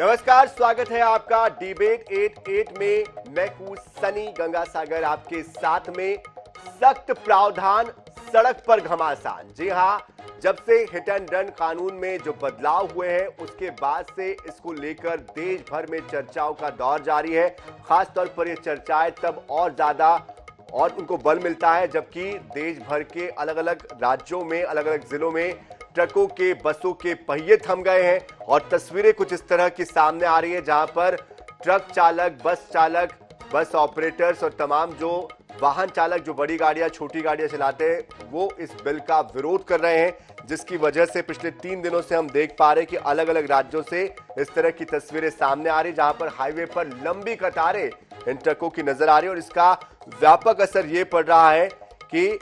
नमस्कार, स्वागत है आपका डिबेट 88 में। मैं हूं सनी गंगासागर आपके साथ में। सख्त प्रावधान, सड़क पर घमासान। जी हां, जब से हिट एंड रन कानून में जो बदलाव हुए हैं उसके बाद से इसको लेकर देश भर में चर्चाओं का दौर जारी है। खासतौर पर ये चर्चाएं तब और ज्यादा और उनको बल मिलता है जबकि देश भर के अलग अलग राज्यों में, अलग अलग जिलों में ट्रकों के, बसों के पहिए थम गए हैं और तस्वीरें कुछ इस तरह की सामने आ रही है जहां पर ट्रक चालक, बस ऑपरेटर्स और तमाम जो वाहन चालक जो बड़ी गाड़ियां, छोटी गाड़ियां चलाते हैं वो इस बिल का विरोध कर रहे हैं, जिसकी वजह से पिछले 3 दिनों से हम देख पा रहे हैं कि अलग अलग राज्यों से इस तरह की तस्वीरें सामने आ रही, जहां पर हाईवे पर लंबी कतारें इन ट्रकों की नजर आ रही है और इसका व्यापक असर ये पड़ रहा है कि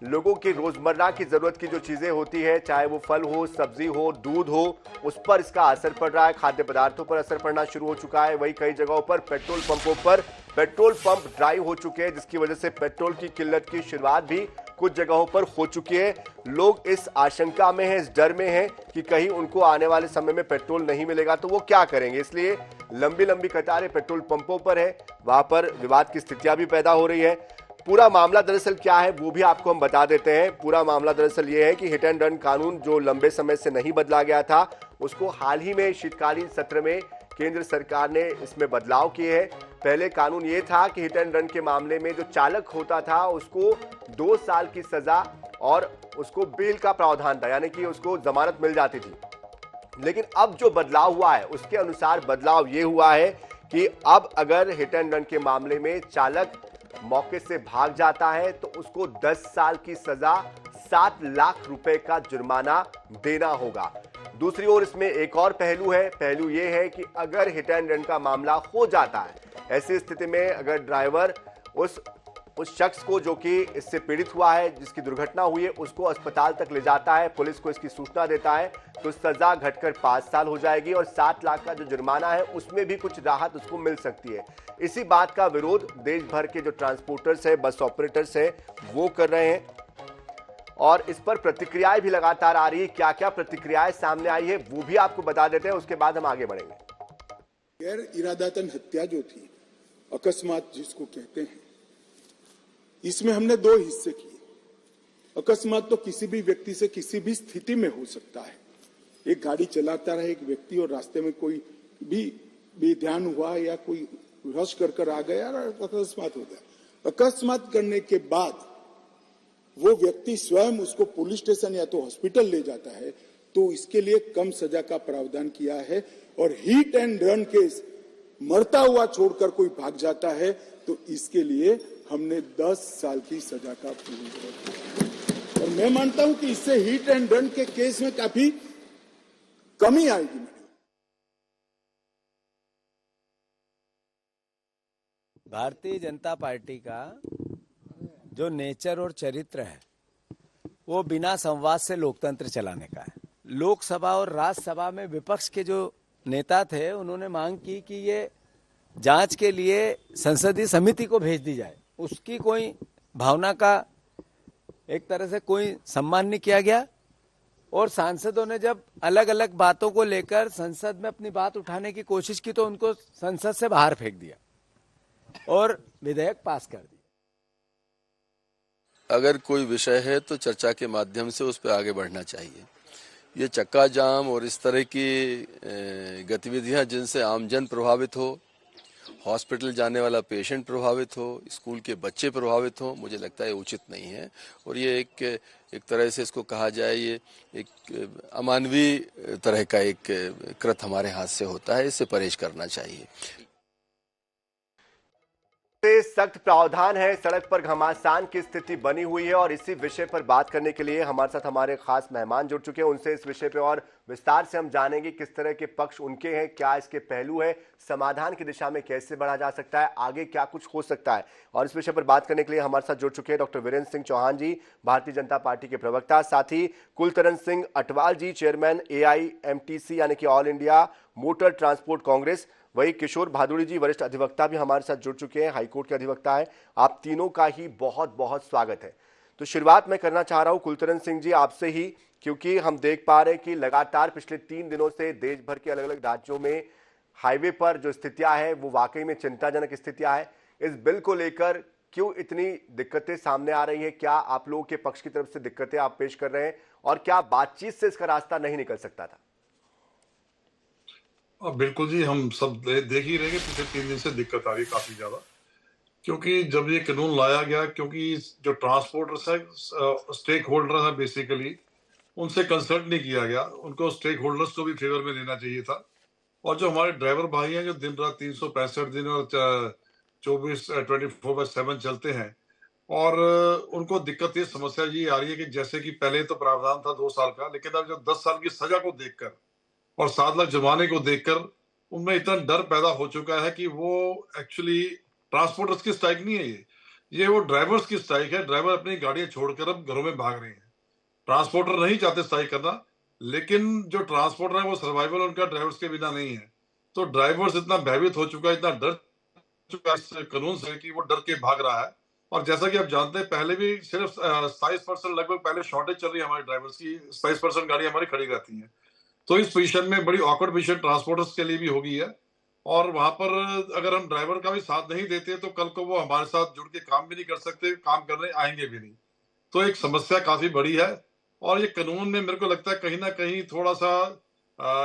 लोगों की रोजमर्रा की जरूरत की जो चीजें होती है, चाहे वो फल हो, सब्जी हो, दूध हो, उस पर इसका असर पड़ रहा है। खाद्य पदार्थों पर असर पड़ना शुरू हो चुका है। वहीं कई जगहों पर पेट्रोल पंपों पर पेट्रोल पंप ड्राई हो चुके हैं, जिसकी वजह से पेट्रोल की किल्लत की शुरुआत भी कुछ जगहों पर हो चुकी है। लोग इस आशंका में हैं, इस डर में हैं कि कहीं उनको आने वाले समय में पेट्रोल नहीं मिलेगा तो वो क्या करेंगे। इसलिए लंबी लंबी कतारें पेट्रोल पंपों पर है, वहां पर विवाद की स्थितियां भी पैदा हो रही है। पूरा मामला दरअसल क्या है वो भी आपको हम बता देते हैं। पूरा मामला दरअसल ये है कि हिट एंड रन कानून जो लंबे समय से नहीं बदला गया था, उसको हाल ही में शीतकालीन सत्र में केंद्र सरकार ने इसमें बदलाव किए हैं। पहले कानून ये था कि हिट एंड रन के मामले में जो चालक होता था उसको 2 साल की सजा और उसको बेल का प्रावधान था, यानी कि उसको जमानत मिल जाती थी। लेकिन अब जो बदलाव हुआ है उसके अनुसार बदलाव ये हुआ है कि अब अगर हिट एंड रन के मामले में चालक मौके से भाग जाता है तो उसको 10 साल की सजा, 7 लाख रुपए का जुर्माना देना होगा। दूसरी ओर इसमें एक और पहलू है। पहलू यह है कि अगर हिट एंड रन का मामला हो जाता है, ऐसी स्थिति में अगर ड्राइवर उस शख्स को जो कि इससे पीड़ित हुआ है, जिसकी दुर्घटना हुई है, उसको अस्पताल तक ले जाता है, पुलिस को इसकी सूचना देता है, तो सजा घटकर 5 साल हो जाएगी और 7 लाख का जो जुर्माना है उसमें भी कुछ राहत उसको मिल सकती है। इसी बात का विरोध देश भर के जो ट्रांसपोर्टर्स है, बस ऑपरेटर्स है, वो कर रहे हैं और इस पर प्रतिक्रियाएं भी लगातार आ रही है। क्या क्या प्रतिक्रियाएं सामने आई है वो भी आपको बता देते हैं, उसके बाद हम आगे बढ़ेंगे। गैर इरादतन हत्या जो थी, अकस्मात जिसको कहते हैं, इसमें हमने 2 हिस्से किए। अकस्मात तो किसी भी व्यक्ति से किसी भी स्थिति में हो सकता है। एक गाड़ी चलाता रहे एक व्यक्ति और रास्ते में कोई भी बेध्यान हुआ या कोई रश कर आ गया और अकस्मात हो गया। अकस्मात करने के बाद वो व्यक्ति स्वयं उसको पुलिस स्टेशन या तो हॉस्पिटल ले जाता है, तो इसके लिए कम सजा का प्रावधान किया है। और हिट एंड रन केस मरता हुआ छोड़कर कोई भाग जाता है तो इसके लिए हमने 10 साल की सजा का प्रावधान किया। और मैं मानता हूं कि इससे हिट एंड रन के केस में काफी कमी आएगी। भारतीय जनता पार्टी का जो नेचर और चरित्र है वो बिना संवाद से लोकतंत्र चलाने का है। लोकसभा और राज्यसभा में विपक्ष के जो नेता थे उन्होंने मांग की कि ये जांच के लिए संसदीय समिति को भेज दी जाए। उसकी कोई भावना का एक तरह से कोई सम्मान नहीं किया गया और सांसदों ने जब अलग अलग बातों को लेकर संसद में अपनी बात उठाने की कोशिश की तो उनको संसद से बाहर फेंक दिया और विधेयक पास कर दिया। अगर कोई विषय है तो चर्चा के माध्यम से उस पर आगे बढ़ना चाहिए। ये चक्का जाम और इस तरह की गतिविधियां जिनसे आमजन प्रभावित हो, हॉस्पिटल जाने वाला पेशेंट प्रभावित हो, स्कूल के बच्चे प्रभावित हो, मुझे लगता है उचित नहीं है। और ये एक तरह से इसको कहा जाए, ये एक अमानवीय तरह का एक कृत्य हमारे हाथ से होता है, इससे परहेज करना चाहिए। सख्त प्रावधान है, सड़क पर घमासान की स्थिति बनी हुई है और इसी विषय पर बात करने के लिए हमारे साथ हमारे खास मेहमान जुड़ चुके हैं। उनसे इस विषय पे और विस्तार से हम जानेंगे किस तरह के पक्ष उनके हैं, क्या इसके पहलू है, समाधान की दिशा में कैसे बढ़ा जा सकता है, आगे क्या कुछ हो सकता है। और इस विषय पर बात करने के लिए हमारे साथ जुड़ चुके हैं डॉक्टर वीरेंद्र सिंह चौहान जी, भारतीय जनता पार्टी के प्रवक्ता, साथ ही कुलतरन सिंह अटवाल जी, चेयरमैन AIMTC यानी कि all India motor transport Congress. वही किशोर भादुड़ी जी, वरिष्ठ अधिवक्ता भी हमारे साथ जुड़ चुके हैं, हाईकोर्ट के अधिवक्ता है। आप तीनों का ही बहुत बहुत स्वागत है। तो शुरुआत मैं करना चाह रहा हूं कुलतरन सिंह जी आपसे ही, क्योंकि हम देख पा रहे हैं कि लगातार पिछले 3 दिनों से देश भर के अलग अलग राज्यों में हाईवे पर जो स्थितियां हैं वो वाकई में चिंताजनक स्थितियां हैं। इस बिल को लेकर क्यों इतनी दिक्कतें सामने आ रही है? क्या आप लोगों के पक्ष की तरफ से दिक्कतें आप पेश कर रहे हैं और क्या बातचीत से इसका रास्ता नहीं निकल सकता था? बिल्कुल जी, हम सब देख ही रहे हैं कि पिछले 3 दिन से दिक्कत आ रही है काफी ज्यादा। क्योंकि जब ये कानून लाया गया, क्योंकि जो ट्रांसपोर्टर्स है, स्टेक होल्डर है बेसिकली, उनसे कंसल्ट नहीं किया गया। उनको स्टेक होल्डर्स को भी फेवर में लेना चाहिए था। और जो हमारे ड्राइवर भाई हैं जो दिन रात 365 दिन और 24/7 चलते हैं, और उनको दिक्कत ये समस्या ये आ रही है कि जैसे कि पहले तो प्रावधान था 2 साल का, लेकिन अब जब 10 साल की सजा को देखकर और 7 लाख जुर्माने को देखकर उनमें इतना डर पैदा हो चुका है कि वो एक्चुअली ट्रांसपोर्टर्स की स्ट्राइक नहीं है, ये वो ड्राइवर्स की स्ट्राइक है। ड्राइवर अपनी गाड़ियां छोड़कर अब घरों में भाग रहे हैं। ट्रांसपोर्टर नहीं चाहते स्ट्राइक करना, लेकिन जो ट्रांसपोर्टर है वो सर्वाइवल उनका ड्राइवर्स के बिना नहीं है। तो ड्राइवर्स इतना भयभीत हो चुका है, इतना डर चुका है इस कानून से कि वो डर के भाग रहा है। और जैसा कि आप जानते हैं, पहले भी सिर्फ 27% लगभग पहले शॉर्टेज चल रही है हमारे ड्राइवर्स की, 27% गाड़ी हमारी खड़ी रहती है। तो इस पोजीशन में बड़ी ऑकवर्ड पोजीशन ट्रांसपोर्टर्स के लिए भी होगी है। और वहां पर अगर हम ड्राइवर का भी साथ नहीं देते तो कल को वो हमारे साथ जुड़ के काम भी नहीं कर सकते, काम करने आएंगे भी नहीं। तो एक समस्या काफी बड़ी है। और ये कानून में मेरे को लगता है कहीं ना कहीं थोड़ा सा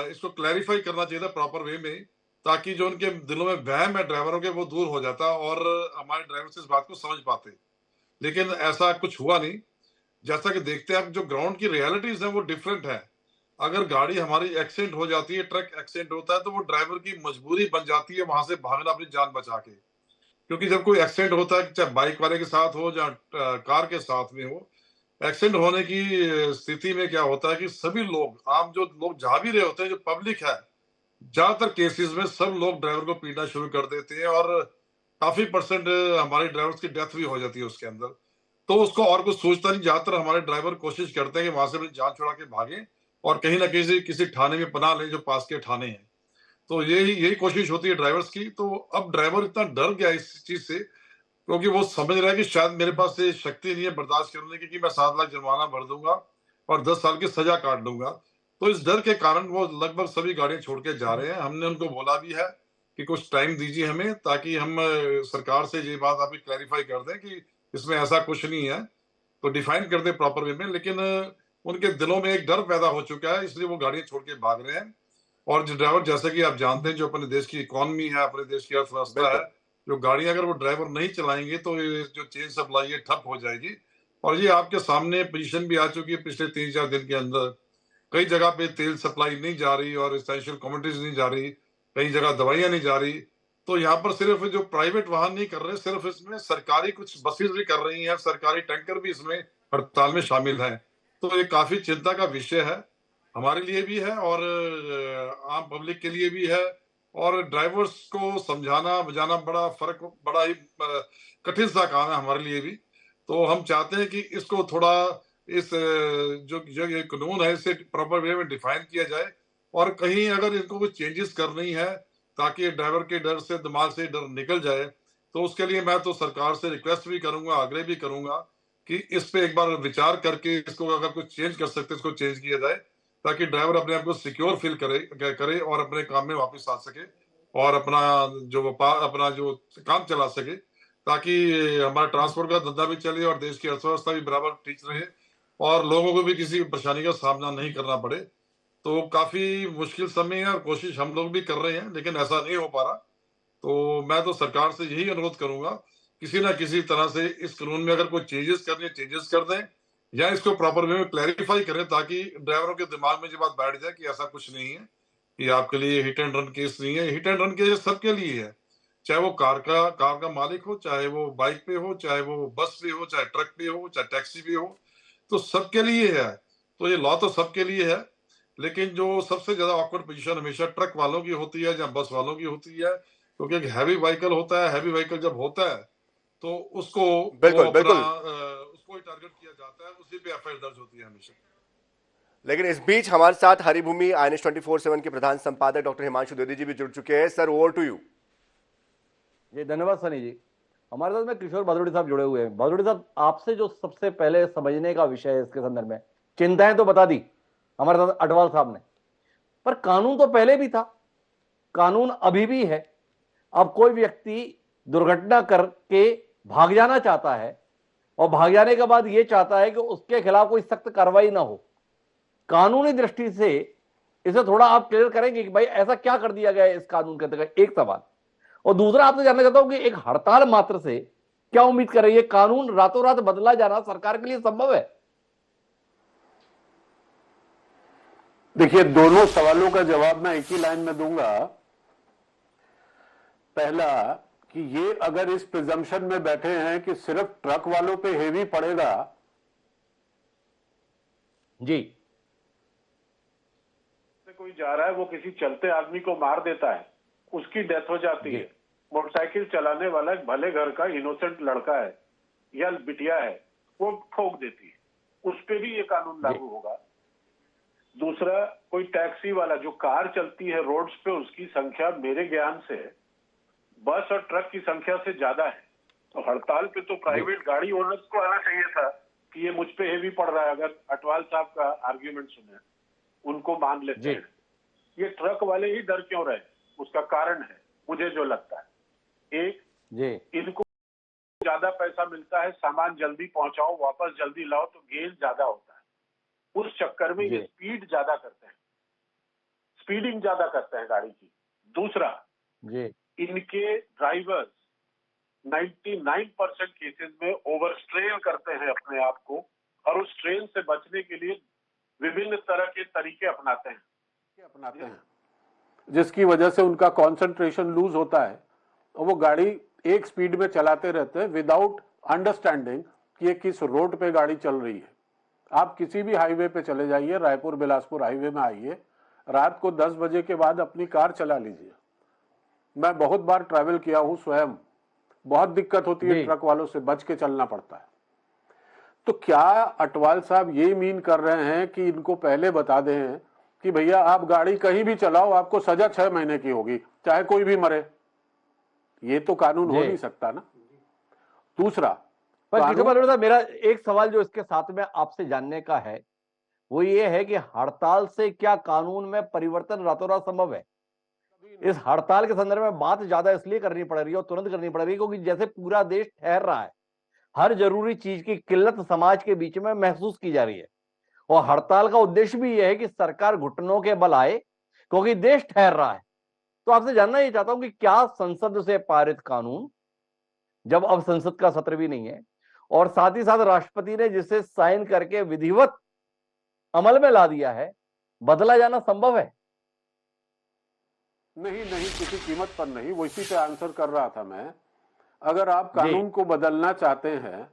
इसको क्लैरिफाई करना चाहिए था प्रॉपर वे में, ताकि जो उनके दिलों में वहम है ड्राइवरों के वो दूर हो जाता और हमारे ड्राइवर्स इस बात को समझ पाते। लेकिन ऐसा कुछ हुआ नहीं। जैसा कि देखते हैं, अब जो ग्राउंड की रियलिटीज है वो डिफरेंट है। अगर गाड़ी हमारी एक्सीडेंट हो जाती है, ट्रक एक्सीडेंट होता है, तो वो ड्राइवर की मजबूरी बन जाती है वहां से भागना अपनी जान बचा के। क्योंकि जब कोई एक्सीडेंट होता है, चाहे बाइक वाले के साथ हो या कार के साथ में हो, एक्सीडेंट होने की स्थिति में क्या होता है कि सभी लोग, आम जो लोग जा भी रहे होते हैं, जो पब्लिक है, ज्यादातर केसेस में सब लोग ड्राइवर को पीटना शुरू कर देते हैं और काफी परसेंट हमारे ड्राइवर्स की डेथ भी हो जाती है उसके अंदर। तो उसको और कुछ सोचता नहीं। ज्यादातर हमारे ड्राइवर कोशिश करते हैं कि वहां से अपनी जान छुड़ा के भागे और कहीं ना कहीं किसी थाने में पनाह लें जो पास के थाने हैं। तो यही कोशिश होती है ड्राइवर्स की। तो अब ड्राइवर इतना डर गया इस चीज से, क्योंकि वो समझ रहा है कि शायद मेरे पास ये शक्ति नहीं है बर्दाश्त करने की कि मैं 7 लाख जुर्माना भर दूंगा और 10 साल की सजा काट दूंगा। तो इस डर के कारण वो लगभग सभी गाड़ियां छोड़ के जा रहे हैं। हमने उनको बोला भी है कि कुछ टाइम दीजिए हमें, ताकि हम सरकार से ये बात आप क्लैरिफाई कर दें कि इसमें ऐसा कुछ नहीं है, तो डिफाइन कर दे प्रॉपर वे में। लेकिन उनके दिलों में एक डर पैदा हो चुका है, इसलिए वो गाड़ियां छोड़ के भाग रहे हैं। और जो ड्राइवर, जैसे कि आप जानते हैं, जो अपने देश की इकोनॉमी है, अपने देश की अर्थव्यवस्था है, जो गाड़ियां अगर वो ड्राइवर नहीं चलाएंगे तो ये जो चेन सप्लाई है ठप हो जाएगी। और ये आपके सामने पोजीशन भी आ चुकी है पिछले 3-4 दिन के अंदर। कई जगह पे तेल सप्लाई नहीं जा रही और एसेंशियल कमोडिटीज नहीं जा रही, कई जगह दवाइयां नहीं जा रही। तो यहाँ पर सिर्फ जो प्राइवेट वाहन नहीं कर रहे, सिर्फ इसमें सरकारी कुछ बसेस भी कर रही हैं, सरकारी टैंकर भी इसमें हड़ताल में शामिल हैं। तो ये काफी चिंता का विषय है, हमारे लिए भी है और आम पब्लिक के लिए भी है। और ड्राइवर्स को समझाना बुझाना बड़ा ही कठिन सा काम है हमारे लिए भी। तो हम चाहते हैं कि इसको थोड़ा इस जो ये कानून है इसे प्रॉपर वे में डिफाइन किया जाए, और कहीं अगर इनको कुछ चेंजेस करनी है ताकि ड्राइवर के डर से, दिमाग से डर निकल जाए, तो उसके लिए मैं तो सरकार से रिक्वेस्ट भी करूंगा, आग्रह भी करूंगा कि इस पे एक बार विचार करके इसको अगर कुछ चेंज कर सकते इसको चेंज किया जाए, ताकि ड्राइवर अपने आप को सिक्योर फील करे और अपने काम में वापस आ सके और अपना जो व्यापार, अपना जो काम चला सके, ताकि हमारा ट्रांसपोर्ट का धंधा भी चले और देश की अर्थव्यवस्था भी बराबर ठीक रहे और लोगों को भी किसी परेशानी का सामना नहीं करना पड़े। तो काफी मुश्किल समय है और कोशिश हम लोग भी कर रहे हैं, लेकिन ऐसा नहीं हो पा रहा। तो मैं तो सरकार से यही अनुरोध करूंगा, किसी ना किसी तरह से इस कानून में अगर कोई चेंजेस करने चेंजेस कर दें, या इसको प्रॉपर वे में क्लैरिफाई करें, ताकि ड्राइवरों के दिमाग में ये बात बैठ जाए कि ऐसा कुछ नहीं है, कि आपके लिए हिट एंड रन केस नहीं है। हिट एंड रन केस सबके लिए है, चाहे वो कार का मालिक हो, चाहे वो बाइक पे हो, चाहे वो बस पे हो, चाहे ट्रक पे हो, चाहे टैक्सी पे हो, तो सबके लिए है। तो ये लॉ तो सबके लिए है, लेकिन जो सबसे ज्यादा ऑकवर्ड पोजीशन हमेशा ट्रक वालों की होती है या बस वालों की होती है, क्योंकि एक हैवी व्हीकल होता है। हैवी व्हीकल जब होता है तो उसको बिल्कुल, बिल्कुल। उसको ही टारगेट किया जाता है, उसी पे एफआईआर दर्ज होती है हमेशा। लेकिन इस बीच हमारे साथ हरिभूमि INS 24/7 के प्रधान संपादक डॉक्टर हिमांशु द्विवेदी जी भी जुड़ चुके हैं। Sir, over to you. जी धन्यवाद सनी जी। हमारे साथ में किशोर भादुड़ी साहब जुड़े हुए हैं। भादुड़ी साहब, आपसे जो सबसे पहले समझने का विषय है इसके संदर्भ में, चिंताएं तो बता दी हमारे साथ अटवाल साहब ने, पर कानून तो पहले भी था। कानून अभी भी है। अब कोई व्यक्ति दुर्घटना करके भाग जाना चाहता है और भाग जाने के बाद यह चाहता है कि उसके खिलाफ कोई सख्त कार्रवाई ना हो, कानूनी दृष्टि से इसे थोड़ा आप क्लियर करेंगे कि भाई ऐसा क्या कर दिया गया है इस कानून के तहत? एक सवाल। और दूसरा आपसे जानना चाहता हूं कि एक हड़ताल मात्र से क्या उम्मीद कर रही है? कानून रातों रात बदला जाना सरकार के लिए संभव है? देखिए, दोनों सवालों का जवाब मैं एक ही लाइन में दूंगा। पहला कि ये अगर इस प्रिजम्पशन में बैठे हैं कि सिर्फ ट्रक वालों पे हेवी पड़ेगा, जी, कोई जा रहा है वो किसी चलते आदमी को मार देता है, उसकी डेथ हो जाती है, मोटरसाइकिल चलाने वाला एक भले घर का इनोसेंट लड़का है या बिटिया है, वो ठोक देती है, उस पे भी ये कानून लागू होगा। दूसरा, कोई टैक्सी वाला जो कार चलती है रोड्स पे, उसकी संख्या मेरे ज्ञान से बस और ट्रक की संख्या से ज्यादा है, तो हड़ताल पे तो प्राइवेट गाड़ी ओनर्स को आना चाहिए था कि ये मुझ पे हेवी पड़ रहा है। अगर अटवाल साहब का आर्ग्यूमेंट सुने, उनको मान लेते हैं, ये ट्रक वाले ही डर क्यों रहे? उसका कारण है मुझे जो लगता है, एक, इनको ज्यादा पैसा मिलता है, सामान जल्दी पहुंचाओ, वापस जल्दी लाओ, तो गेन ज्यादा होता है, उस चक्कर में ये स्पीड ज्यादा करते हैं, स्पीडिंग ज्यादा करते हैं गाड़ी की। दूसरा, इनके ड्राइवर्स 99% केसेस में ओवर स्ट्रेन करते हैं अपने आप को, और उस स्ट्रेन से बचने के लिए विभिन्न तरह के तरीके अपनाते हैं, जिसकी वजह से उनका कंसंट्रेशन लूज होता है और वो गाड़ी एक स्पीड में चलाते रहते हैं विदाउट अंडरस्टैंडिंग कि ये किस रोड पे गाड़ी चल रही है। आप किसी भी हाईवे पे चले जाइए, रायपुर बिलासपुर हाईवे में आइए, रात को 10 बजे के बाद अपनी कार चला लीजिए। मैं बहुत बार ट्रैवल किया हूं स्वयं, बहुत दिक्कत होती है, ट्रक वालों से बच के चलना पड़ता है। तो क्या अटवाल साहब ये मीन कर रहे हैं कि इनको पहले बता दें कि भैया आप गाड़ी कहीं भी चलाओ, आपको सजा 6 महीने की होगी, चाहे कोई भी मरे? ये तो कानून हो नहीं सकता ना। दूसरा, पर मेरा एक सवाल जो इसके साथ में आपसे जानने का है वो ये है कि हड़ताल से क्या कानून में परिवर्तन रातों रात संभव है? इस हड़ताल के संदर्भ में बात ज्यादा इसलिए करनी पड़ रही है और तुरंत करनी पड़ रही है क्योंकि जैसे पूरा देश ठहर रहा है, हर जरूरी चीज की किल्लत समाज के बीच में महसूस की जा रही है, और हड़ताल का उद्देश्य भी यह है कि सरकार घुटनों के बल आए क्योंकि देश ठहर रहा है। तो आपसे जानना ये चाहता हूं कि क्या संसद से पारित कानून, जब अब संसद का सत्र भी नहीं है, और साथ ही साथ राष्ट्रपति ने जिसे साइन करके विधिवत अमल में ला दिया है, बदला जाना संभव है? नहीं, किसी कीमत पर नहीं। वो इसी पे आंसर कर रहा था मैं। अगर आप कानून को बदलना चाहते हैं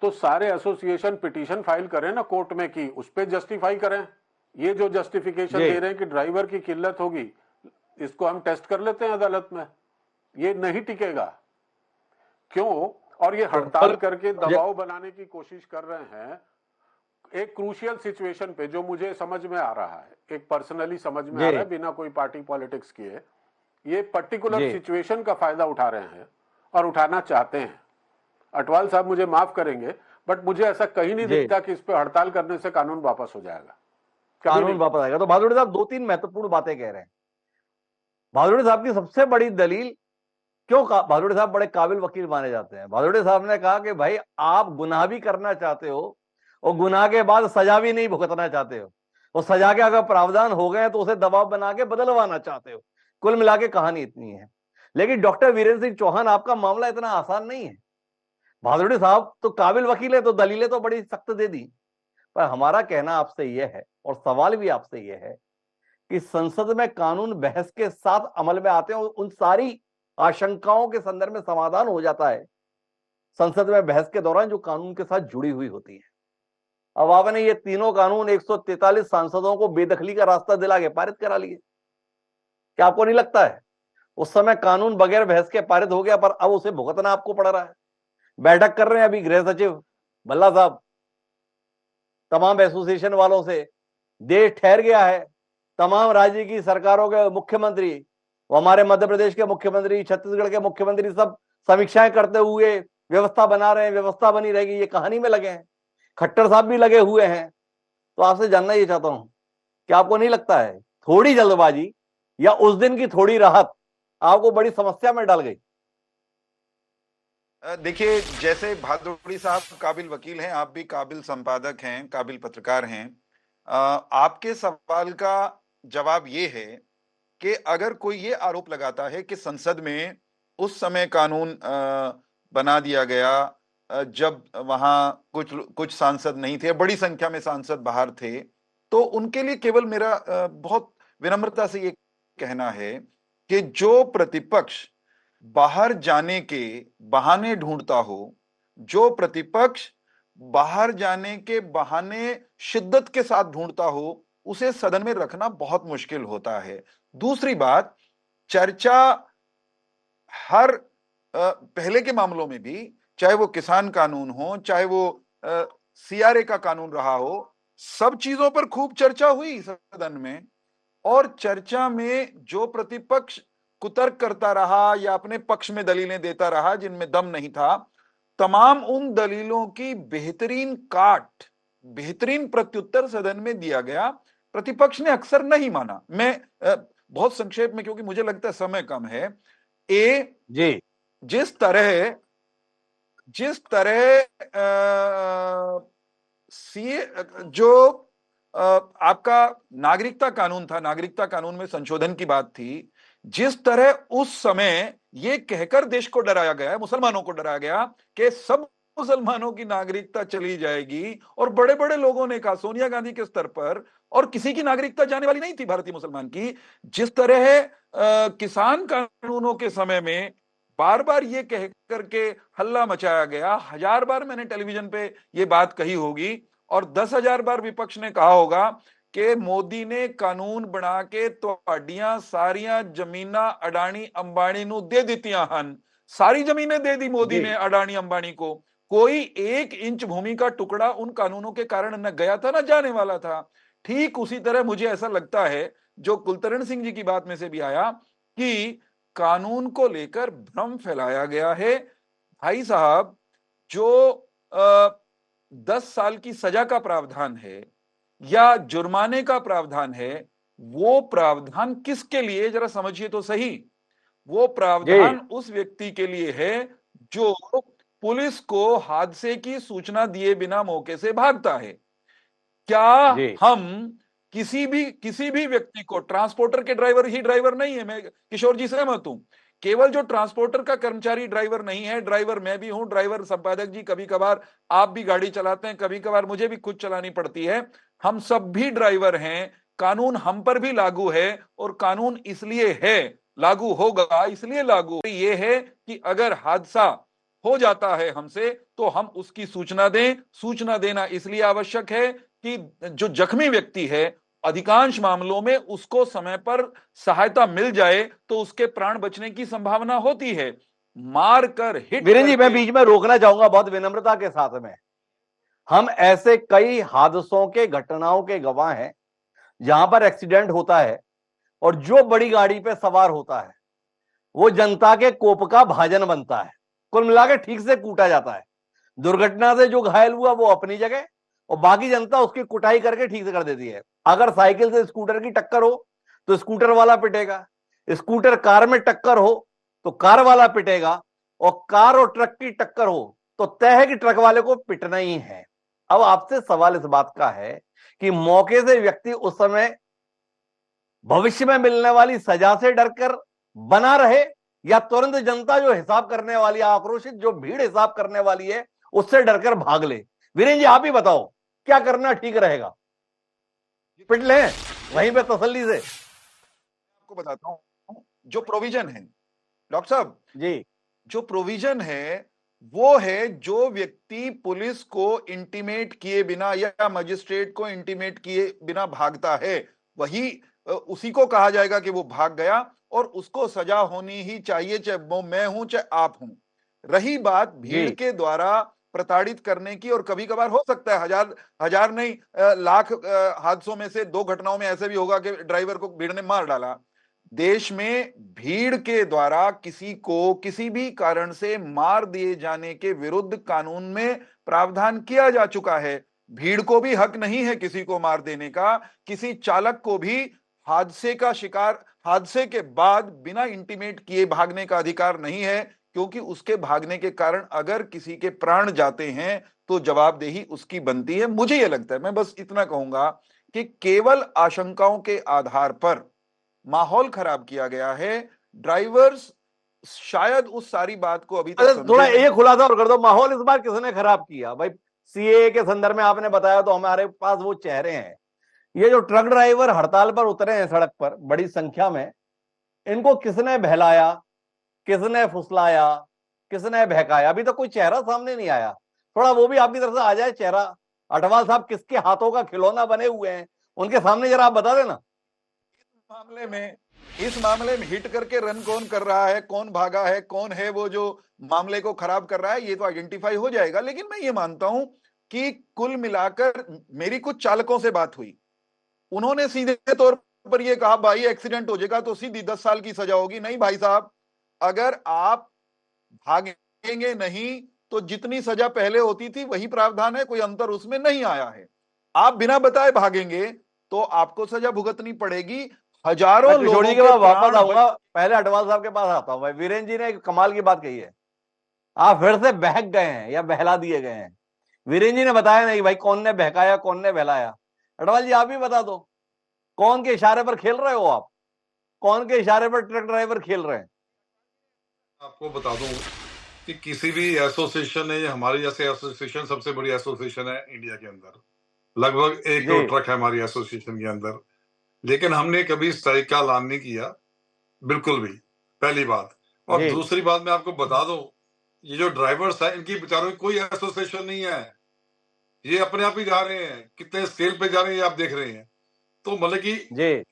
तो सारे एसोसिएशन पिटीशन फाइल करें ना कोर्ट में, की उस पे जस्टिफाई करें। ये जो जस्टिफिकेशन दे रहे हैं कि ड्राइवर की किल्लत होगी, इसको हम टेस्ट कर लेते हैं अदालत में, ये नहीं टिकेगा। क्यों? और ये हड़ताल करके दबाव बनाने की कोशिश कर रहे हैं एक क्रूशियल सिचुएशन पे, जो मुझे समझ में आ रहा है, एक पर्सनली समझ में आ रहा है बिना कोई पार्टी पॉलिटिक्स किए। ये पर्टिकुलर सिचुएशन का फायदा उठा रहे हैं और उठाना चाहते हैं। अटवाल साहब मुझे माफ करेंगे, बट मुझे ऐसा कहीं नहीं दिखता कि इस पे हड़ताल करने से कानून वापस हो जाएगा, कानून वापस आएगा। तो भादुड़ी साहब 2-3 महत्वपूर्ण बातें कह रहे हैं। भादुड़ी साहब की सबसे बड़ी दलील, क्यों भादुड़ी साहब बड़े काबिल वकील माने जाते हैं, भादुड़ी साहब ने कहा कि भाई आप गुनाह भी करना चाहते हो और गुनाह के बाद सजा भी नहीं भुगतना चाहते हो, और सजा के अगर प्रावधान हो गए तो उसे दबाव बना के बदलवाना चाहते हो। कुल मिला के कहानी इतनी है। लेकिन डॉक्टर वीरेंद्र सिंह चौहान, आपका मामला इतना आसान नहीं है। भादुड़ी साहब तो काबिल वकील है, तो दलीलें तो बड़ी सख्त दे दी, पर हमारा कहना आपसे यह है और सवाल भी आपसे यह है कि संसद में कानून बहस के साथ अमल में आते हैं और उन सारी आशंकाओं के संदर्भ में समाधान हो जाता है संसद में बहस के दौरान जो कानून के साथ जुड़ी हुई होती है। अब आपने ये तीनों कानून 143 सांसदों को बेदखली का रास्ता दिला के पारित करा लिए। क्या आपको नहीं लगता है उस समय कानून बगैर बहस के पारित हो गया, पर अब उसे भुगतना आपको पड़ रहा है? बैठक कर रहे हैं अभी गृह सचिव भल्ला साहब तमाम एसोसिएशन वालों से, देश ठहर गया है, तमाम राज्य की सरकारों के मुख्यमंत्री, हमारे मध्य प्रदेश के मुख्यमंत्री, छत्तीसगढ़ के मुख्यमंत्री सब समीक्षाएं करते हुए व्यवस्था बना रहे हैं, व्यवस्था बनी रहेगी, ये कहानी में लगे हैं। खट्टर साहब भी लगे हुए हैं। तो आपसे जानना ये चाहता हूं कि आपको नहीं लगता है थोड़ी जल्दबाजी या उस दिन की थोड़ी राहत आपको बड़ी समस्या में डाल गई? देखिए, जैसे भादुड़ी साहब काबिल वकील हैं, आप भी काबिल संपादक हैं, काबिल पत्रकार हैं। आपके सवाल का जवाब ये है कि अगर कोई ये आरोप लगाता है कि संसद में उस समय कानून बना दिया गया जब वहां कुछ सांसद नहीं थे, बड़ी संख्या में सांसद बाहर थे, तो उनके लिए केवल मेरा बहुत विनम्रता से ये कहना है कि जो प्रतिपक्ष बाहर जाने के बहाने ढूंढता हो, जो प्रतिपक्ष बाहर जाने के बहाने शिद्दत के साथ ढूंढता हो, उसे सदन में रखना बहुत मुश्किल होता है। दूसरी बात, चर्चा हर पहले के मामलों में भी, चाहे वो किसान कानून हो, चाहे वो सीआरए का कानून रहा हो, सब चीजों पर खूब चर्चा हुई सदन में, और चर्चा में जो प्रतिपक्ष कुतर्क करता रहा या अपने पक्ष में दलीलें देता रहा जिनमें दम नहीं था, तमाम उन दलीलों की बेहतरीन बेहतरीन प्रत्युत्तर सदन में दिया गया। प्रतिपक्ष ने अक्सर नहीं माना। मैं बहुत संक्षेप में, क्योंकि मुझे लगता है समय कम है। जी, जिस तरह जो आपका नागरिकता कानून था, नागरिकता कानून में संशोधन की बात थी, जिस तरह उस समय ये कहकर देश को डराया गया, मुसलमानों को डराया गया कि सब मुसलमानों की नागरिकता चली जाएगी, और बड़े बड़े लोगों ने कहा, सोनिया गांधी के स्तर पर, और किसी की नागरिकता जाने वाली नहीं थी भारतीय मुसलमान की। जिस तरह किसान कानूनों के समय में बार बार ये कह करके हल्ला मचाया गया, 1000 बार मैंने टेलीविजन पे ये बात कही होगी, और 10,000 बार विपक्ष ने कहा होगा कि मोदी ने कानून बना के तुहाडियां सारियां जमीनां अडानी अंबानी नू दे दित्तियां हन। सारी जमीनें दे दी मोदी ने अडानी अंबानी को। कोई 1 इंच भूमि का टुकड़ा उन कानूनों के कारण न गया था, न जाने वाला था। ठीक उसी तरह मुझे ऐसा लगता है, जो कुलतरण सिंह जी की बात में से भी आया, कि कानून को लेकर भ्रम फैलाया गया है। भाई साहब, जो 10 साल की सजा का प्रावधान है या जुर्माने का प्रावधान है, वो प्रावधान किसके लिए, जरा समझिए तो सही। वो प्रावधान उस व्यक्ति के लिए है जो पुलिस को हादसे की सूचना दिए बिना मौके से भागता है। क्या हम किसी भी व्यक्ति को, ट्रांसपोर्टर के ड्राइवर ही ड्राइवर नहीं है, मैं किशोर जी सहमत हूं, केवल जो ट्रांसपोर्टर का कर्मचारी ड्राइवर नहीं है, ड्राइवर मैं भी हूं, ड्राइवर संपादक जी, कभी कभार आप भी गाड़ी चलाते हैं, कभी कभार मुझे भी खुद चलानी पड़ती है, हम सब भी ड्राइवर हैं। कानून हम पर भी लागू है, और कानून इसलिए है, लागू होगा इसलिए लागू ये है कि अगर हादसा हो जाता है हमसे, तो हम उसकी सूचना दें। सूचना देना इसलिए आवश्यक है कि जो जख्मी व्यक्ति है, अधिकांश मामलों में उसको समय पर सहायता मिल जाए तो उसके प्राण बचने की संभावना होती है। मार कर हिट, वीरेंद्र जी, मैं बीच में रोकना चाहूंगा बहुत विनम्रता के साथ में। हम ऐसे कई हादसों के, घटनाओं के गवाह हैं जहां पर एक्सीडेंट होता है और जो बड़ी गाड़ी पे सवार होता है वो जनता के कोप का भाजन बनता है, कुल मिलाकर ठीक से कूटा जाता है। दुर्घटना से जो घायल हुआ वो अपनी जगह, और बाकी जनता उसकी कुटाई करके ठीक से कर देती है। अगर साइकिल से स्कूटर की टक्कर हो तो स्कूटर वाला पिटेगा, स्कूटर कार में टक्कर हो तो कार वाला पिटेगा, और कार और ट्रक की टक्कर हो तो तय है कि ट्रक वाले को पिटना ही है। अब आपसे सवाल इस बात का है कि मौके से व्यक्ति उस समय भविष्य में मिलने वाली सजा से डरकर बना रहे, या तुरंत जनता जो हिसाब करने वाली, आक्रोशित जो भीड़ हिसाब करने वाली है, उससे डरकर भाग ले। वीरेंद्र जी, आप ही बताओ क्या करना ठीक रहेगा? पिट ले वहीं पे तसल्ली से। आपको बताता हूं, जो प्रोविजन है डॉक्टर साहब जी, जो प्रोविजन है वो है, जो व्यक्ति पुलिस को इंटीमेट किए बिना या मजिस्ट्रेट को इंटीमेट किए बिना भागता है, वही उसी को कहा जाएगा कि वो भाग गया, और उसको सजा होनी ही चाहिए, चाहे वो मैं हूं चाहे आप हूं। रही बात भीड़ के द्वारा प्रताड़ित करने की, और कभी कभार हो सकता है, हजार नहीं लाख हादसों में से 2 घटनाओं में ऐसे भी होगा कि ड्राइवर को भीड़ ने मार डाला। देश में भीड़ के द्वारा किसी को किसी भी कारण से मार दिए जाने के विरुद्ध कानून में प्रावधान किया जा चुका है। भीड़ को भी हक नहीं है किसी को मार देने का, किसी चालक को भी हादसे के बाद बिना इंटीमेट किए भागने का अधिकार नहीं है, क्योंकि उसके भागने के कारण अगर किसी के प्राण जाते हैं तो जवाबदेही उसकी बनती है। मुझे यह लगता है, मैं बस इतना कहूंगा कि केवल आशंकाओं के आधार पर माहौल खराब किया गया है। ड्राइवर्स शायद उस सारी बात को अभी तक थोड़ा समझे ये खुलासा और कर दो, माहौल इस बार किसने खराब किया भाई? सीए के संदर्भ में आपने बताया तो हमारे पास वो चेहरे हैं। ये जो ट्रक ड्राइवर हड़ताल पर उतरे हैं सड़क पर बड़ी संख्या में, इनको किसने बहलाया, किसने फुसलाया, किसने बहकाया? अभी तक कोई चेहरा सामने नहीं आया। थोड़ा वो भी आपकी तरफ से आ जाए चेहरा। अटवाल साहब किसके हाथों का खिलौना बने हुए हैं, उनके सामने जरा आप बता देना। इस मामले में हिट करके रन कौन कर रहा है, कौन भागा है, कौन है वो जो मामले को खराब कर रहा है, ये तो आइडेंटिफाई हो जाएगा। लेकिन मैं ये मानता हूं कि कुल मिलाकर मेरी कुछ चालकों से बात हुई, उन्होंने सीधे तौर पर ये कहा भाई एक्सीडेंट हो जाएगा तो सीधी 10 साल की सजा होगी। नहीं भाई साहब, अगर आप भागेंगे नहीं तो जितनी सजा पहले होती थी वही प्रावधान है, कोई अंतर उसमें नहीं आया है। आप बिना बताए भागेंगे तो आपको सजा भुगतनी पड़ेगी। हजारों लोगों किशोर जी के पास वापस आऊंगा, पहले अटवाल साहब के पास आता हूं। भाई वीरेंद्र जी ने एक कमाल की बात कही है, आप फिर से बहक गए हैं या बहला दिए गए हैं। वीरेंद्र जी ने बताया नहीं भाई कौन ने बहकाया, कौन ने बहलाया। अटवाल जी आप भी बता दो, कौन के इशारे पर खेल रहे हो आप? कौन के इशारे पर ट्रक ड्राइवर खेल रहे हैं? आपको बता दूं कि किसी भी एसोसिएशन है, हमारी जैसे एसोसिएशन सबसे बड़ी एसोसिएशन है इंडिया के अंदर, लगभग 1 करोड़ ट्रक है हमारी एसोसिएशन के अंदर, लेकिन हमने कभी स्ट्राइक का ऐलान नहीं किया, बिल्कुल भी, पहली बात। और दूसरी बात मैं आपको बता दूं, ये जो ड्राइवर्स है इनकी बेचारों की कोई एसोसिएशन नहीं है, ये अपने आप ही जा रहे हैं। कितने स्केल पे जा रहे हैं ये आप देख रहे हैं। तो मतलब कि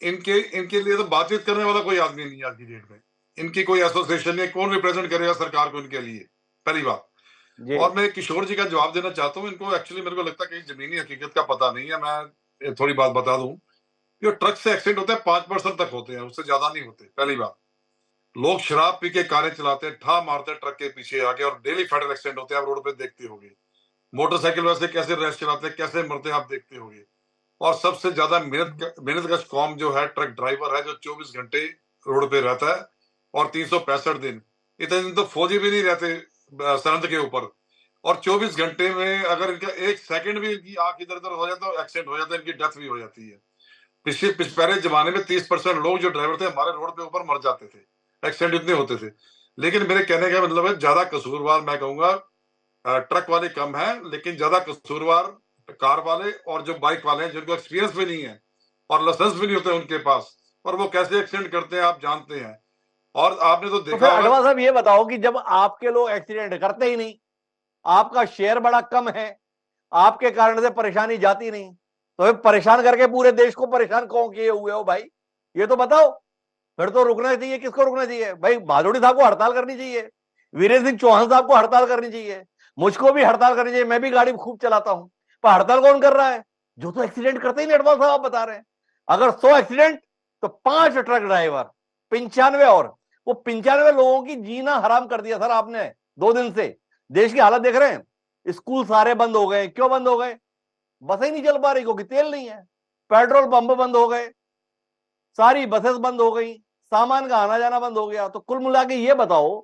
इनके लिए तो बातचीत करने वाला कोई आदमी नहीं है आज की डेट में। इनकी कोई एसोसिएशन नहीं, कौन रिप्रेजेंट करेगा सरकार को इनके लिए, पहली बात। और मैं किशोर जी का जवाब देना चाहता हूँ, इनको एक्चुअली मेरे को लगता है कहीं जमीनी हकीकत का पता नहीं है। मैं थोड़ी बात बता दूं, जो ट्रक से एक्सीडेंट होते हैं 5% तक होते हैं, उससे ज्यादा नहीं होते। पहली बात, लोग शराब पी के कारें चलाते हैं, ठा मारते हैं ट्रक के पीछे आके, और डेली फेडरल एक्सीडेंट होते हैं, आप रोड पे देखते होंगे। मोटरसाइकिल वैसे कैसे रेस चलाते हैं, कैसे मरते हैं, आप देखते होंगे। और सबसे ज्यादा मेहनत कौम जो है ट्रक ड्राइवर है, जो 24 घंटे रोड पे रहता है और 365 दिन। इतने दिन तो फौजी भी नहीं रहते सरहद के ऊपर, और 24 घंटे में अगर इनका 1 सेकंड भी इनकी आंख इधर उधर हो जाए तो एक्सीडेंट हो जाता है, इनकी डेथ भी हो जाती है। पहले जमाने में 30% लोग जो ड्राइवर थे हमारे रोड पे ऊपर मर जाते थे, एक्सीडेंट इतने होते थे। लेकिन मेरे कहने का मतलब है, ज्यादा कसूरवार मैं कहूंगा ट्रक वाले कम है, लेकिन ज्यादा कसूरवार कार वाले और जो बाइक वाले हैं, जिनको एक्सपीरियंस भी नहीं है और लाइसेंस भी नहीं होते उनके पास, और वो कैसे एक्सीडेंट करते हैं आप जानते हैं। और आपने तो देखा होगा। अडवाल साहब ये बताओ कि जब आपके लोग एक्सीडेंट करते ही नहीं, आपका शेयर बड़ा कम है, आपके कारण से परेशानी जाती नहीं, तो परेशान करके पूरे देश को परेशान कौन किए हुए हो भाई? ये तो बताओ। फिर तो रुकना चाहिए। किसको रुकना चाहिए भाई? भादुड़ी साहब को हड़ताल करनी चाहिए, वीरेंद्र सिंह चौहान साहब को हड़ताल करनी चाहिए, मुझको भी हड़ताल करनी चाहिए। मैं भी गाड़ी खूब चलाता हूं, पर हड़ताल कौन कर रहा है? जो तो एक्सीडेंट करते ही नहीं। अडवाल साहब आप बता रहे हैं अगर 100 एक्सीडेंट तो 5 ट्रक ड्राइवर, 95 और वो 95 लोगों की जीना हराम कर दिया सर आपने 2 दिन से। देश की हालत देख रहे हैं, स्कूल सारे बंद हो गए। क्यों बंद हो गए? बसें नहीं चल पा रही क्योंकि तेल नहीं है, पेट्रोल पंप बंद हो गए, सारी बसेस बंद हो गई, सामान का आना जाना बंद हो गया। तो कुल मिला के ये बताओ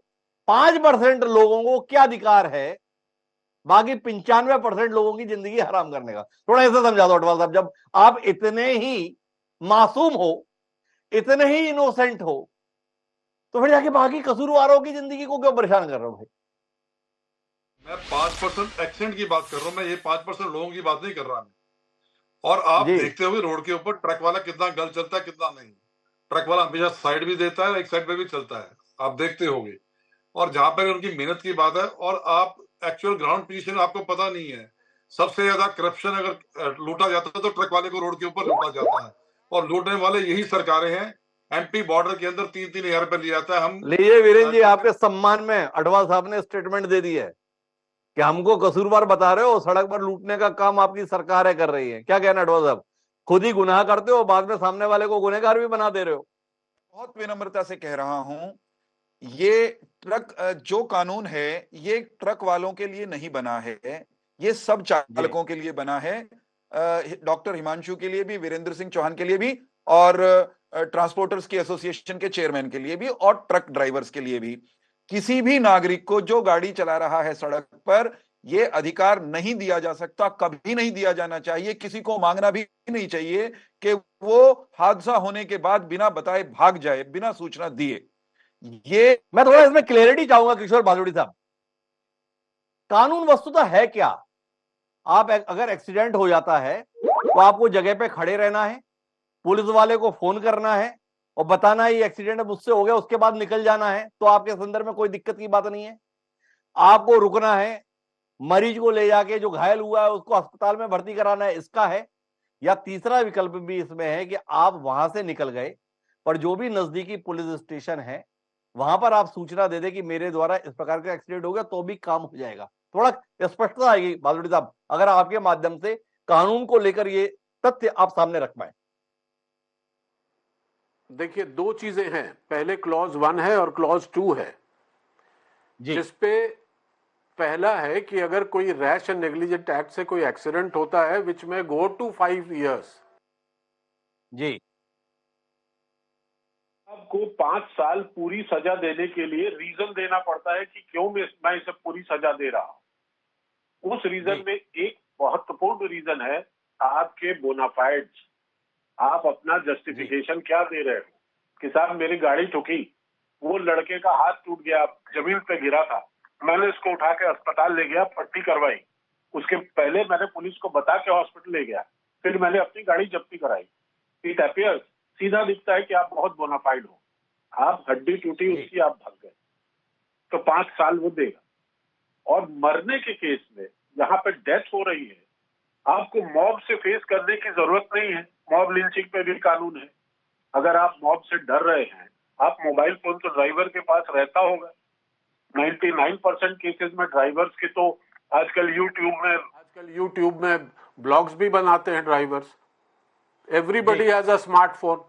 5% लोगों को क्या अधिकार है बाकी 95% लोगों की जिंदगी हराम करने का? थोड़ा ऐसे समझा दो अडवाल साहब। जब आप इतने ही मासूम हो, इतने ही इनोसेंट हो, तो फिर जाके बाकी कसूरवारों की जिंदगी को क्यों परेशान कर रहे हो भाई? मैं 5% एक्सीडेंट की बात कर रहा हूं, मैं ये 5% लोगों की बात नहीं कर रहा। और आप देखते हुए रोड के ऊपर ट्रक वाला कितना गल चलता है, कितना नहीं। ट्रक वाला हमेशा साइड भी देता है, एक साइड पे भी चलता है, आप देखते होंगे। और जहां पर उनकी मेहनत की बात है, और आप एक्चुअल ग्राउंड पोजीशन आपको पता नहीं है। सबसे ज्यादा करप्शन अगर लूटा जाता है तो ट्रक वाले को रोड के ऊपर लूटा जाता है, और लूटने वाले यही सरकारें हैं। एमपी बॉर्डर के अंदर 3-3 हजार रुपए लिया जाता है। हम लीजिए वीरेंद्र जी, आपके सम्मान में अडवाल साहब ने स्टेटमेंट दे दी है कि हमको कसूरवार बता रहे हो, सड़क पर लूटने का काम आपकी सरकार है कर रही है। क्या कहना अडवाल साहब? खुद ही गुनाह करते हो, बाद में सामने वाले को गुनहगार भी बना दे रहे हो। बहुत विनम्रता से कह रहा हूं, ये ट्रक जो कानून है ये ट्रक वालों के लिए नहीं बना है, ये सब चालकों के लिए बना है। डॉक्टर हिमांशु के लिए भी, वीरेंद्र सिंह चौहान के लिए भी, और ट्रांसपोर्टर्स की एसोसिएशन के चेयरमैन के लिए भी और ट्रक ड्राइवर्स के लिए भी, किसी भी नागरिक को जो गाड़ी चला रहा है सड़क पर, यह अधिकार नहीं दिया जा सकता, कभी नहीं दिया जाना चाहिए, किसी को मांगना भी नहीं चाहिए कि वो हादसा होने के बाद बिना बताए भाग जाए, बिना सूचना दिए। ये मैं थोड़ा इसमें क्लियरिटी चाहूंगा किशोर भादुड़ी साहब, कानून वस्तुतः है क्या? आप अगर एक्सीडेंट हो जाता है तो आपको जगह पे खड़े रहना है, पुलिस वाले को फोन करना है और बताना है ये एक्सीडेंट मुझसे हो गया, उसके बाद निकल जाना है, तो आपके संदर्भ में कोई दिक्कत की बात नहीं है। आपको रुकना है, मरीज को ले जाके जो घायल हुआ है उसको अस्पताल में भर्ती कराना है, इसका है। या तीसरा विकल्प भी इसमें है कि आप वहां से निकल गए पर जो भी नजदीकी पुलिस स्टेशन है वहां पर आप सूचना दे दे कि मेरे द्वारा इस प्रकार का एक्सीडेंट हो गया, तो भी काम हो जाएगा। थोड़ा स्पष्टता आएगी भादुड़ी साहब, अगर आपके माध्यम से कानून को लेकर ये तथ्य आप सामने रख पाए। देखिए, दो चीजें हैं, पहले क्लॉज 1 है और क्लॉज 2 है, जिसपे पहला है कि अगर कोई रैश एंड नेग्लिजेंट एक्ट से कोई एक्सीडेंट होता है विच में गो टू 5 years, जी, आपको 5 साल पूरी सजा देने के लिए रीजन देना पड़ता है कि क्यों मैं इसे पूरी सजा दे रहा हूं। उस रीजन में एक महत्वपूर्ण रीजन है आपके बोनाफाइड्स, आप अपना जस्टिफिकेशन क्या दे रहे हो कि साहब मेरी गाड़ी ठुकी, वो लड़के का हाथ टूट गया, जमीन पे गिरा था, मैंने उसको उठा के अस्पताल ले गया, पट्टी करवाई, उसके पहले मैंने पुलिस को बता के हॉस्पिटल ले गया, फिर मैंने अपनी गाड़ी जब्ती कराई। इट अपीयर्स, सीधा दिखता है कि आप बहुत बोनाफाइड हो, आप हड्डी टूटी उसकी, आप भाग गए, तो 5 साल वो देगा। और मरने के केस में जहां पे डेथ हो रही है, आपको मॉब से फेस करने की जरूरत नहीं है, मॉब लिंचिंग पे भी कानून है। अगर आप मॉब से डर रहे हैं, आप मोबाइल फोन तो ड्राइवर के पास रहता होगा, 99% केसेस में ड्राइवर्स के तो आजकल यूट्यूब में ब्लॉग्स भी बनाते हैं drivers. Everybody has a smartphone,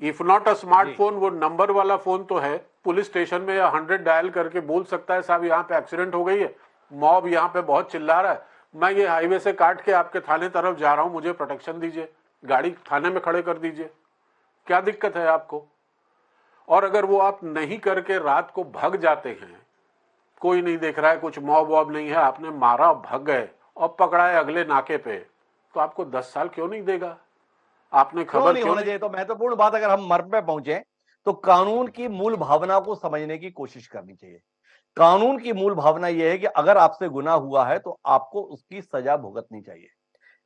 if not a smartphone, वो नंबर वाला फोन तो है, पुलिस स्टेशन में या 100 डायल करके बोल सकता है साहब यहाँ पे एक्सीडेंट हो गई है, मॉब यहाँ पे बहुत चिल्ला रहा है, मैं ये हाईवे से काट के आपके थाने तरफ जा रहा हूँ, मुझे प्रोटेक्शन दीजिए, गाड़ी थाने में खड़े कर दीजिए, क्या दिक्कत है आपको? और अगर वो आप नहीं करके रात को भाग जाते हैं, कोई नहीं देख रहा है, कुछ मॉब वॉब नहीं है, आपने मारा, भाग गए और पकड़ाए अगले नाके पे, तो आपको 10 साल क्यों नहीं देगा? आपने खबर क्यों नहीं चाहिए? तो महत्वपूर्ण बात, अगर हम मर्म पे पहुंचे तो कानून की मूल भावना को समझने की कोशिश करनी चाहिए। कानून की मूल भावना यह है कि अगर आपसे गुनाह हुआ है तो आपको उसकी सजा भुगतनी चाहिए।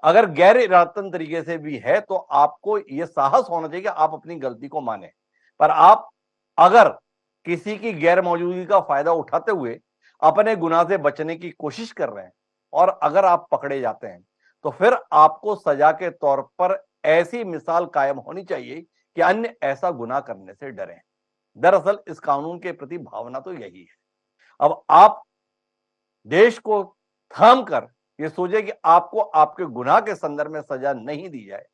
अगर गैर इरादतन तरीके से भी है तो आपको यह साहस होना चाहिए कि आप अपनी गलती को माने। पर आप अगर किसी की गैर मौजूदगी का फायदा उठाते हुए अपने गुनाह से बचने की कोशिश कर रहे हैं और अगर आप पकड़े जाते हैं तो फिर आपको सजा के तौर पर ऐसी मिसाल कायम होनी चाहिए कि अन्य ऐसा गुनाह करने से डरें। दरअसल इस कानून के प्रति भावना तो यही है। अब आप देश को थाम कर ये सोचे कि आपको आपके गुनाह के संदर्भ में सजा नहीं दी जाए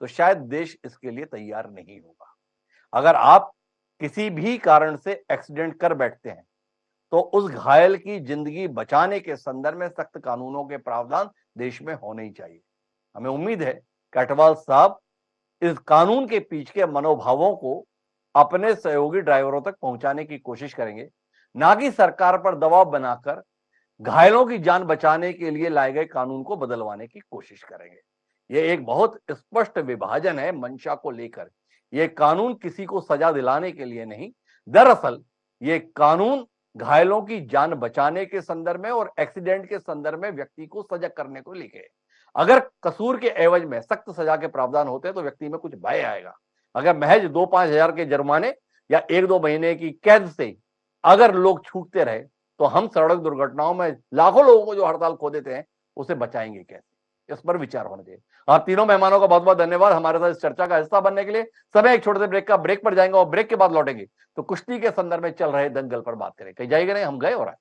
तो शायद देश इसके लिए तैयार नहीं होगा। अगर आप किसी भी कारण से एक्सीडेंट कर बैठते हैं तो उस घायल की जिंदगी बचाने के संदर्भ में सख्त कानूनों के प्रावधान देश में होने ही चाहिए। हमें उम्मीद है कि अटवाल साहब इस कानून के पीछे के मनोभावों को अपने सहयोगी ड्राइवरों तक पहुंचाने की कोशिश करेंगे, ना कि सरकार पर दबाव बनाकर घायलों की जान बचाने के लिए लाए गए कानून को बदलवाने की कोशिश करेंगे। यह एक बहुत स्पष्ट विभाजन है मंशा को लेकर। यह कानून किसी को सजा दिलाने के लिए नहीं, दरअसल यह कानून घायलों की जान बचाने के संदर्भ में और एक्सीडेंट के संदर्भ में व्यक्ति को सजग करने को लेके। अगर कसूर के एवज में सख्त सजा के प्रावधान होते तो व्यक्ति में कुछ भय आएगा। अगर महज 2-5 हजार के जुर्माने या 1-2 महीने की कैद से अगर लोग छूटते रहे तो हम सड़क दुर्घटनाओं में लाखों लोगों को जो हड़ताल खो देते हैं उसे बचाएंगे कैसे? इस पर विचार होना चाहिए। आप तीनों मेहमानों का बहुत बहुत धन्यवाद हमारे साथ इस चर्चा का हिस्सा बनने के लिए। समय एक छोटे से ब्रेक पर जाएंगे और ब्रेक के बाद लौटेंगे तो कुश्ती के संदर्भ में चल रहे दंगल पर बात करें। कहीं जाएगा नहीं, हम गए हो रहा है।